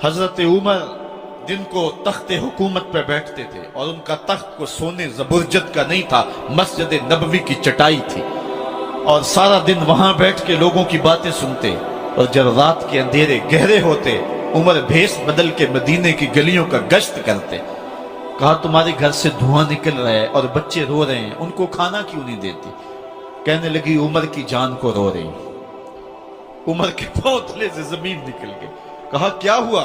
حضرت عمر दिन को तख्ते हुकूमत पे बैठते थे और उनका तख्त को सोने जबरजद का नहीं था, मस्जिद नबवी की चटाई थी और सारा दिन वहां बैठ के लोगों की बातें सुनते। और जब रात के अंधेरे गहरे होते उमर भेष बदल के मदीने की गलियों का गश्त करते। कहा तुम्हारे घर से धुआं निकल रहा है और बच्चे रो रहे हैं, उनको खाना क्यों नहीं देती? कहने लगी उमर की जान को रो रही। उमर के पांव तले से जमीन निकल गई। कहा क्या हुआ?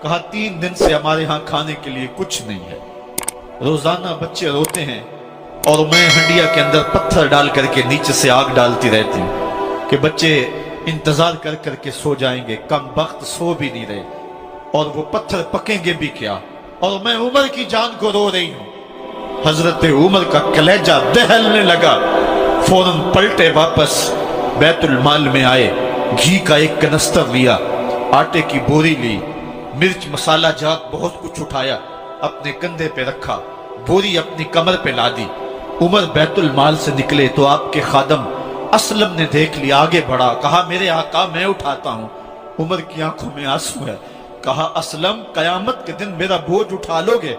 कहा 3 दिन से हमारे यहाँ खाने के लिए कुछ नहीं है, रोजाना बच्चे रोते हैं और मैं हंडिया के अंदर पत्थर डाल करके नीचे से आग डालती रहती हूँ कि बच्चे इंतजार कर करके सो जाएंगे, कम वक्त सो भी नहीं रहे और वो पत्थर पकेंगे भी क्या, और मैं उमर की जान को रो रही हूँ। हजरत उमर का कलेजा दहलने लगा, फौरन पलटे वापस बैतुल माल में आए, घी का एक कनस्तर लिया, आटे की बोरी ली, मिर्च मसाला जात बहुत कुछ उठाया, अपने कंधे पे रखा, बोरी अपनी कमर पे ला दी। उमर बैतुल माल से निकले तो आपके खादम असलम ने देख लिया, आगे बढ़ा, कहा मेरे आका मैं उठाता हूँ। उमर की आंखों में आंसू है। कहा असलम कयामत के दिन मेरा बोझ उठा लोगे?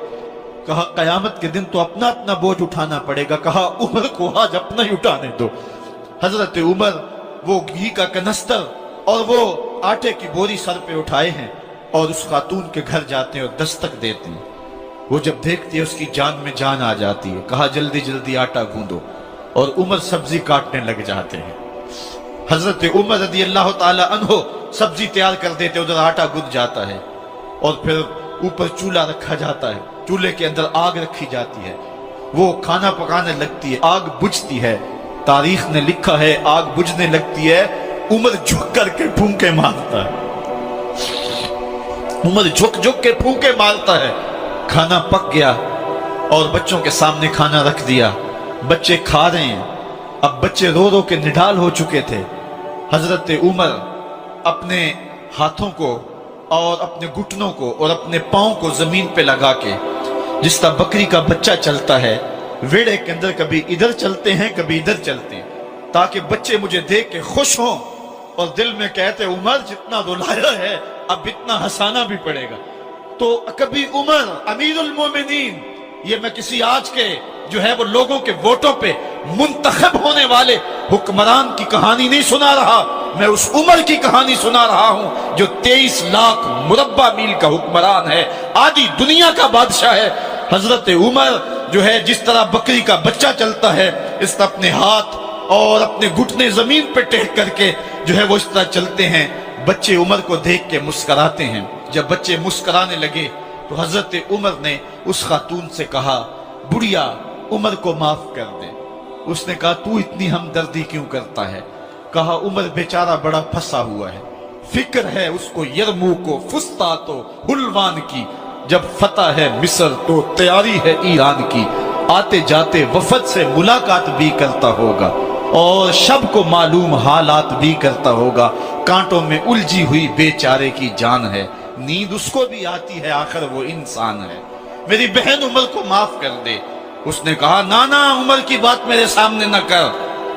कहा कयामत के दिन तो अपना अपना बोझ उठाना पड़ेगा। कहा उमर को आज अपना ही उठाने दो। हजरत उमर वो घी का कनस्तर और वो आटे की बोरी सर पे उठाए हैं और उस खातून के घर जाते हैं और दस्तक देते हैं। वो जब देखती है उसकी जान में जान आ जाती है। कहा जल्दी जल्दी आटा गूंदो, और उमर सब्जी काटने लग जाते हैं। हजरत उमर रदी अल्लाह ताला अन्हो सब्जी तैयार कर देते, उधर आटा गूंद जाता है और फिर ऊपर चूल्हा रखा जाता है, चूल्हे के अंदर आग रखी जाती है, वो खाना पकाने लगती है, आग बुझती है। तारीख ने लिखा है आग बुझने लगती है, उमर झुक करके फूंके मारता है, उमर झुक झुक के फूंके मारता है। खाना पक गया और बच्चों के सामने खाना रख दिया, बच्चे खा रहे हैं। अब बच्चे रो रो के निढाल हो चुके थे। हजरत उमर अपने हाथों को और अपने घुटनों को और अपने पांव को जमीन पे लगा के, जिस तरह बकरी का बच्चा चलता है वेड़े के अंदर, कभी इधर चलते हैं कभी इधर चलते हैं, ताकि बच्चे मुझे देख के खुश हों और दिल में कहते उमर जितना रुलाया है अब इतना हंसाना भी पड़ेगा। तो कभी उमर अमीरुल मोमिनीन, ये मैं किसी आज के जो है वो लोगों के वोटों पे मुंतखब होने वाले हुक्मरान की कहानी नहीं सुना रहा, मैं उस उमर की कहानी सुना रहा हूं जो 23 लाख मुरब्बा मील का हुक्मरान है, आधी दुनिया का बादशाह है। हजरत उमर जो है जिस तरह बकरी का बच्चा चलता है, इस तरह अपने हाथ और अपने घुटने जमीन पे टेक करके जो है वो इस तरह चलते हैं। बच्चे उमर को देख के मुस्कुराते हैं। जब बच्चे मुस्कुराने लगे तो हजरत उमर ने उस खातून से कहा बुढ़िया उमर को माफ कर दे। उसने कहा तू इतनी हमदर्दी क्यों करता है? कहा उमर बेचारा बड़ा फंसा हुआ है, फिक्र है उसको यरमूक को फुस्तात हुलवान की, जब फतह है मिस्र तो तैयारी है ईरान की, आते जाते वफद से मुलाकात भी करता होगा और शब को मालूम हालात भी करता होगा, कांटों में उलझी हुई बेचारे की जान है, नींद उसको भी आती है आखिर वो इंसान है, मेरी बहन उमर को माफ कर दे। उसने कहा नाना उमर की बात मेरे सामने न कर,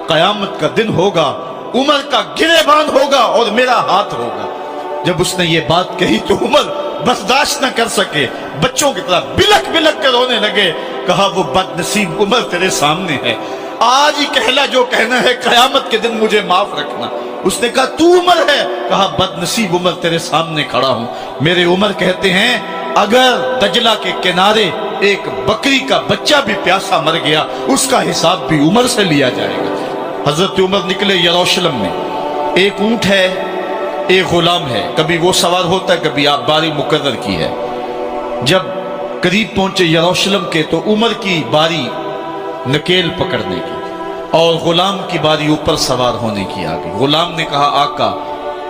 कयामत का दिन होगा, उमर का गिरेबान होगा और मेरा हाथ होगा। जब उसने ये बात कही तो उमर बर्दाश्त न कर सके, बच्चों की तरह बिलक बिलक कर रोने लगे। कहा वो बदनसीब उमर तेरे सामने है, आज ही कहला जो कहना है, कयामत के दिन मुझे माफ रखना। उसने कहा तू उमर है? कहा बदनसीब उमर तेरे सामने खड़ा हूं। मेरे उमर कहते हैं अगर दजला के किनारे एक बकरी का बच्चा भी प्यासा मर गया उसका हिसाब भी उमर से लिया जाएगा। हजरत उमर निकले यरूशलेम में, एक ऊंट है एक गुलाम है, कभी वो सवार होता है कभी आप बारी मुकर्रर की है। जब करीब पहुंचे यरूशलेम के तो उमर की बारी नकेल पकड़ने की और गुलाम की बारी ऊपर सवार होने की आ गई। गुलाम ने कहा आका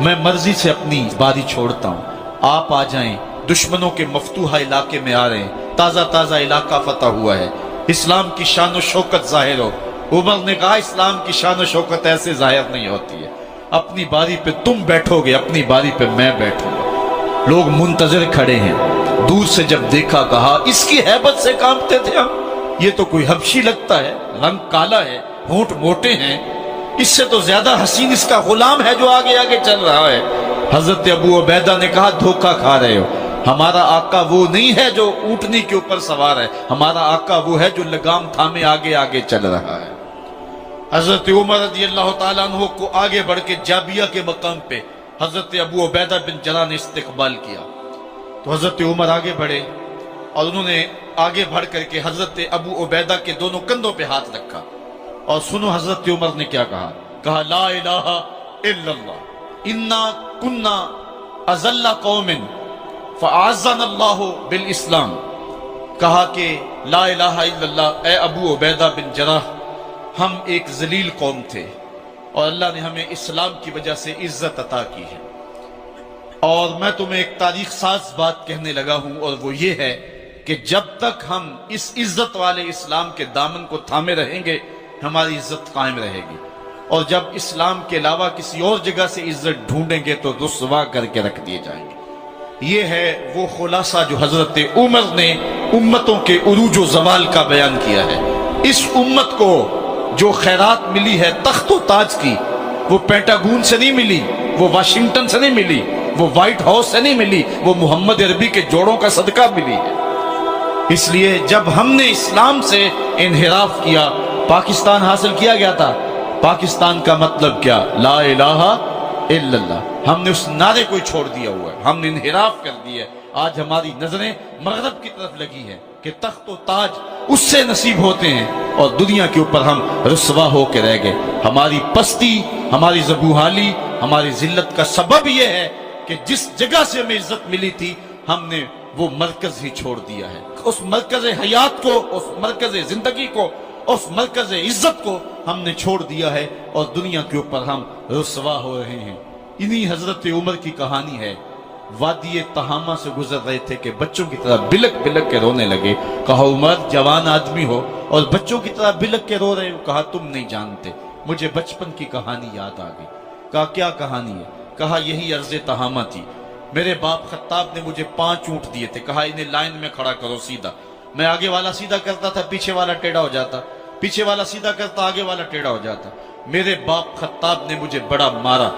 मैं मर्जी से अपनी बारी छोड़ता हूं, आप आ जाएं, दुश्मनों के मफतूहा इलाके में आ रहे हैं, ताजा ताजा इलाका फतह हुआ है, इस्लाम की शान और शौकत जाहिर हो। उमर ने कहा इस्लाम की शान और शौकत ऐसे जाहिर नहीं होती है, अपनी बारी पे तुम बैठोगे, अपनी बारी पे मैं बैठूंगा। लोग मुंतजर खड़े हैं, दूर से जब देखा कहा इसकी हैबत से कांपते थे हम, ये तो कोई हबशी लगता है, रंग काला है, होंठ मोटे हैं, इससे तो ज्यादा हसीन इसका गुलाम है जो आगे आगे चल रहा है। حضرت ابو عبیدہ نے کہا دھوکہ کھا رہے ہو، ہمارا آقا وہ نہیں ہے جو اونٹنی کے اوپر سوار ہے، ہمارا آقا وہ ہے جو لگام تھامے آگے آگے چل رہا ہے۔ حضرت عمر رضی اللہ تعالیٰ عنہ کو آگے بڑھ کے جابیہ کے مقام پہ حضرت ابو عبیدہ بن جراح نے استقبال کیا، تو حضرت عمر آگے بڑھے اور انہوں نے آگے بڑھ کر کے حضرت ابو عبیدہ کے دونوں کندھوں پہ ہاتھ رکھا، اور سنو حضرت عمر نے کیا کہا لا الہ الا اللہ انا کنا اذل قوم فاعزنا اللہ بالاسلام، کہا کہ لا الہ الا اللہ، اے ابو عبیدہ بن جراح، ہم ایک ذلیل قوم تھے اور اللہ نے ہمیں اسلام کی وجہ سے عزت عطا کی ہے، اور میں تمہیں ایک تاریخ ساز بات کہنے لگا ہوں، اور وہ یہ ہے کہ جب تک ہم اس عزت والے اسلام کے دامن کو تھامے رہیں گے ہماری عزت قائم رہے گی، اور جب اسلام کے علاوہ کسی اور جگہ سے عزت ڈھونڈیں گے تو رسوا کر کے رکھ دیے جائیں گے۔ یہ ہے وہ خلاصہ جو حضرت عمر نے امتوں کے عروج و زوال کا بیان کیا ہے۔ اس امت کو جو خیرات ملی ہے تخت و تاج کی، وہ پینٹاگون سے نہیں ملی، وہ واشنگٹن سے نہیں ملی، وہ وائٹ ہاؤس سے نہیں ملی، وہ محمد عربی کے جوڑوں کا صدقہ ملی ہے۔ اس لیے جب ہم نے اسلام سے انحراف کیا، پاکستان حاصل کیا گیا تھا، پاکستان کا مطلب کیا؟ لا الہ الا اللہ۔ ہم نے اس نعرے کو چھوڑ دیا ہوا ہے، ہم نے انحراف کر دیا ہے۔ آج ہماری نظریں مغرب کی طرف لگی ہیں کہ تخت و تاج اس سے نصیب ہوتے ہیں، اور دنیا کے اوپر ہم رسوا ہو کے رہ گئے۔ ہماری پستی، ہماری زبوحالی، ہماری ذلت کا سبب یہ ہے کہ جس جگہ سے ہمیں عزت ملی تھی ہم نے وہ مرکز ہی چھوڑ دیا ہے۔ اس مرکز حیات کو، اس مرکز زندگی کو، اس مرکز عزت کو ہم نے چھوڑ دیا ہے، اور دنیا کے اوپر ہم رسوا ہو رہے ہیں۔ انہی حضرت عمر کی کہانی ہے۔ وادی تہامہ سے گزر رہے تھے کہ بچوں کی طرح بلک بلک کے رونے لگے۔ کہا عمر جوان آدمی ہو اور بچوں کی طرح بلک کے رو رہے ہو؟ کہا تم نہیں جانتے، مجھے بچپن کی کہانی یاد آ گئی۔ کہا کیا کہانی ہے؟ کہا یہی عرض تہامہ تھی، میرے باپ خطاب نے مجھے 5 اونٹ دیے تھے، کہا انہیں لائن میں کھڑا کرو سیدھا۔ میں آگے والا سیدھا کرتا تھا، پیچھے والا ٹیڑھا ہو جاتا، پیچھے والا سیدھا کرتا، آگے والا ٹیڑھا ہو جاتا۔ میرے باپ خطاب نے مجھے بڑا مارا۔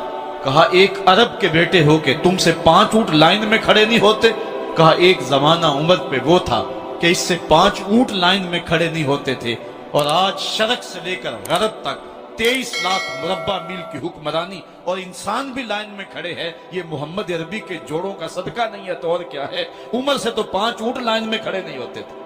کہا ایک عرب کے بیٹے ہو کہ تم سے 5 اونٹ لائن میں کھڑے نہیں ہوتے؟ کہا ایک زمانہ عمر پہ وہ تھا کہ اس سے 5 اونٹ لائن میں کھڑے نہیں ہوتے تھے، اور آج شرق سے لے کر غرب تک 23 لاکھ مربع میل کی حکمرانی، اور انسان بھی لائن میں کھڑے ہیں۔ یہ محمد عربی کے جوڑوں کا صدقہ نہیں ہے تو اور کیا ہے؟ عمر سے تو 5 اونٹ لائن میں کھڑے نہیں ہوتے تھے۔